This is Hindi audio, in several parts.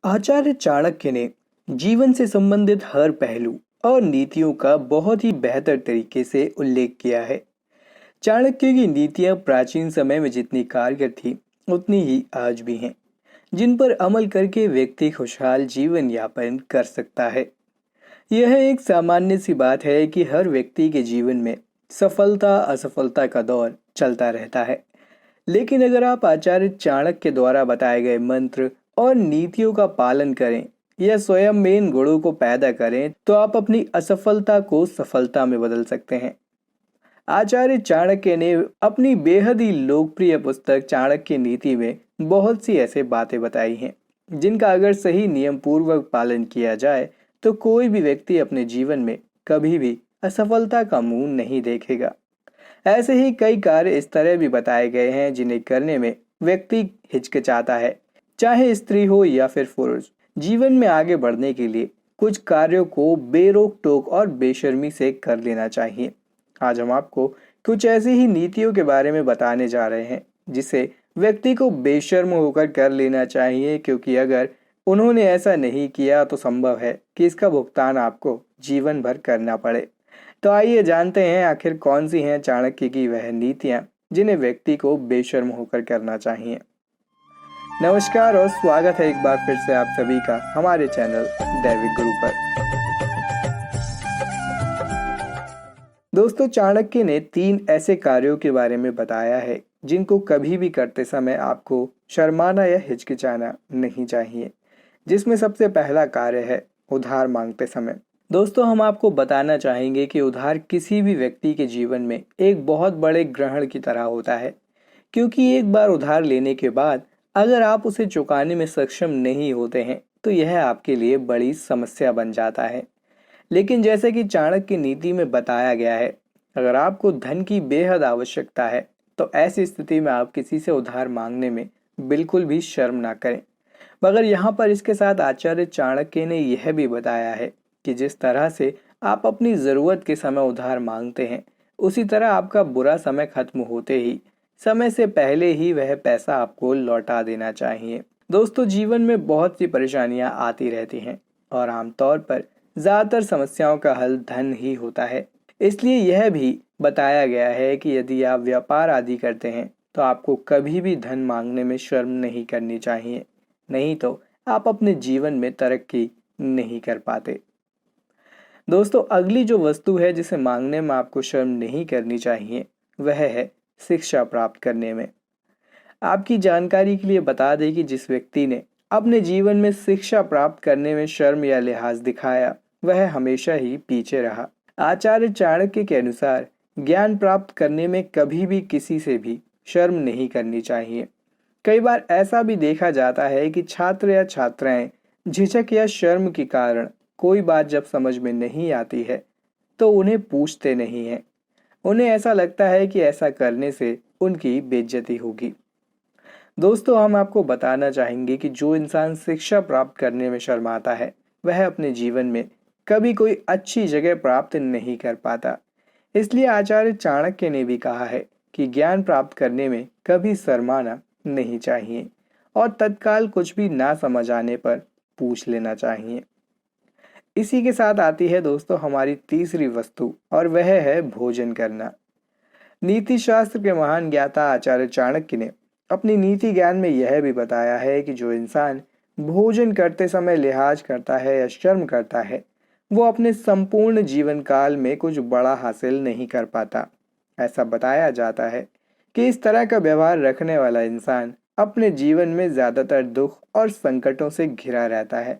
आचार्य चाणक्य ने जीवन से संबंधित हर पहलू और नीतियों का बहुत ही बेहतर तरीके से उल्लेख किया है। चाणक्य की नीतियां प्राचीन समय में जितनी कारगर थी उतनी ही आज भी हैं, जिन पर अमल करके व्यक्ति खुशहाल जीवन यापन कर सकता है। यह एक सामान्य सी बात है कि हर व्यक्ति के जीवन में सफलता असफलता का दौर चलता रहता है। लेकिन अगर आप आचार्य चाणक्य द्वारा बताए गए मंत्र और नीतियों का पालन करें या स्वयं में इन गुणों को पैदा करें तो आप अपनी असफलता को सफलता में बदल सकते हैं। आचार्य चाणक्य ने अपनी बेहद ही लोकप्रिय पुस्तक चाणक्य नीति में बहुत सी ऐसे बातें बताई हैं जिनका अगर सही नियम पूर्वक पालन किया जाए तो कोई भी व्यक्ति अपने जीवन में कभी भी असफलता का मुंह नहीं देखेगा। ऐसे ही कई कार्य इस तरह भी बताए गए हैं जिन्हें करने में व्यक्ति हिचकिचाता है, चाहे स्त्री हो या फिर पुरुष। जीवन में आगे बढ़ने के लिए कुछ कार्यों को बेरोक टोक और बेशर्मी से कर लेना चाहिए। आज हम आपको कुछ ऐसी ही नीतियों के बारे में बताने जा रहे हैं जिसे व्यक्ति को बेशर्म होकर कर लेना चाहिए, क्योंकि अगर उन्होंने ऐसा नहीं किया तो संभव है कि इसका भुगतान आपको जीवन भर करना पड़े। तो आइए जानते हैं आखिर कौन सी हैं चाणक्य की वह नीतियां जिन्हें व्यक्ति को बेशर्म होकर करना चाहिए। नमस्कार और स्वागत है एक बार फिर से आप सभी का हमारे चैनल दैविक गुरु पर। दोस्तों, चाणक्य ने 3 ऐसे कार्यों के बारे में बताया है जिनको कभी भी करते समय आपको शर्माना या हिचकिचाना नहीं चाहिए, जिसमें सबसे पहला कार्य है उधार मांगते समय। दोस्तों, हम आपको बताना चाहेंगे कि उधार किसी भी व्यक्ति के जीवन में एक बहुत बड़े ग्रहण की तरह होता है, क्योंकि एक बार उधार लेने के बाद अगर आप उसे चुकाने में सक्षम नहीं होते हैं तो यह आपके लिए बड़ी समस्या बन जाता है। लेकिन जैसे कि चाणक्य की नीति में बताया गया है, अगर आपको धन की बेहद आवश्यकता है तो ऐसी स्थिति में आप किसी से उधार मांगने में बिल्कुल भी शर्म ना करें। मगर यहाँ पर इसके साथ आचार्य चाणक्य ने यह भी बताया है कि जिस तरह से आप अपनी ज़रूरत के समय उधार मांगते हैं, उसी तरह आपका बुरा समय खत्म होते ही समय से पहले ही वह पैसा आपको लौटा देना चाहिए। दोस्तों, जीवन में बहुत सी परेशानियां आती रहती हैं और आमतौर पर ज़्यादातर समस्याओं का हल धन ही होता है। इसलिए यह भी बताया गया है कि यदि आप व्यापार आदि करते हैं तो आपको कभी भी धन मांगने में शर्म नहीं करनी चाहिए, नहीं तो आप अपने जीवन में तरक्की नहीं कर पाते। दोस्तों, अगली जो वस्तु है जिसे मांगने में आपको शर्म नहीं करनी चाहिए वह है शिक्षा प्राप्त करने में। आपकी जानकारी के लिए बता दें कि जिस व्यक्ति ने अपने जीवन में शिक्षा प्राप्त करने में शर्म या लिहाज दिखाया वह हमेशा ही पीछे रहा। आचार्य चाणक्य के अनुसार ज्ञान प्राप्त करने में कभी भी किसी से भी शर्म नहीं करनी चाहिए। कई बार ऐसा भी देखा जाता है कि छात्र या छात्राएं झिझक या शर्म के कारण कोई बात जब समझ में नहीं आती है तो उन्हें पूछते नहीं हैं। उन्हें ऐसा लगता है कि ऐसा करने से उनकी बेइज्जती होगी। दोस्तों, हम आपको बताना चाहेंगे कि जो इंसान शिक्षा प्राप्त करने में शर्माता है वह अपने जीवन में कभी कोई अच्छी जगह प्राप्त नहीं कर पाता। इसलिए आचार्य चाणक्य ने भी कहा है कि ज्ञान प्राप्त करने में कभी शर्माना नहीं चाहिए और तत्काल कुछ भी ना समझ आने पर पूछ लेना चाहिए। इसी के साथ आती है दोस्तों हमारी तीसरी वस्तु, और वह है भोजन करना। नीति शास्त्र के महान ज्ञाता आचार्य चाणक्य ने अपनी नीति ज्ञान में यह भी बताया है कि जो इंसान भोजन करते समय लिहाज करता है या शर्म करता है वो अपने संपूर्ण जीवन काल में कुछ बड़ा हासिल नहीं कर पाता। ऐसा बताया जाता है कि इस तरह का व्यवहार रखने वाला इंसान अपने जीवन में ज़्यादातर दुख और संकटों से घिरा रहता है।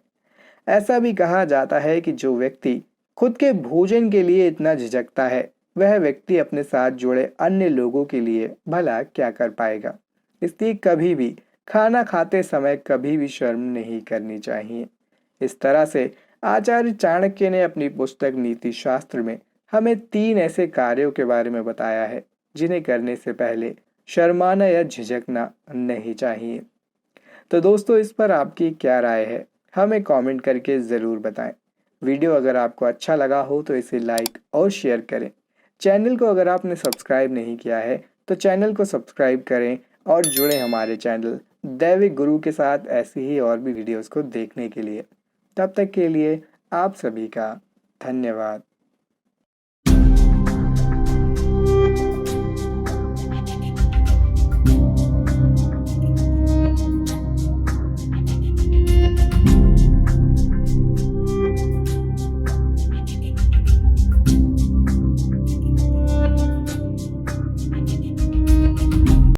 ऐसा भी कहा जाता है कि जो व्यक्ति खुद के भोजन के लिए इतना झिझकता है वह व्यक्ति अपने साथ जुड़े अन्य लोगों के लिए भला क्या कर पाएगा। इसलिए कभी भी खाना खाते समय कभी भी शर्म नहीं करनी चाहिए। इस तरह से आचार्य चाणक्य ने अपनी पुस्तक नीति शास्त्र में हमें 3 ऐसे कार्यों के बारे में बताया है जिन्हें करने से पहले शर्माना या झिझकना नहीं चाहिए। तो दोस्तों, इस पर आपकी क्या राय है, हमें कमेंट करके ज़रूर बताएं। वीडियो अगर आपको अच्छा लगा हो तो इसे लाइक और शेयर करें। चैनल को अगर आपने सब्सक्राइब नहीं किया है तो चैनल को सब्सक्राइब करें और जुड़ें हमारे चैनल दैविक गुरु के साथ ऐसी ही और भी वीडियोस को देखने के लिए। तब तक के लिए आप सभी का धन्यवाद।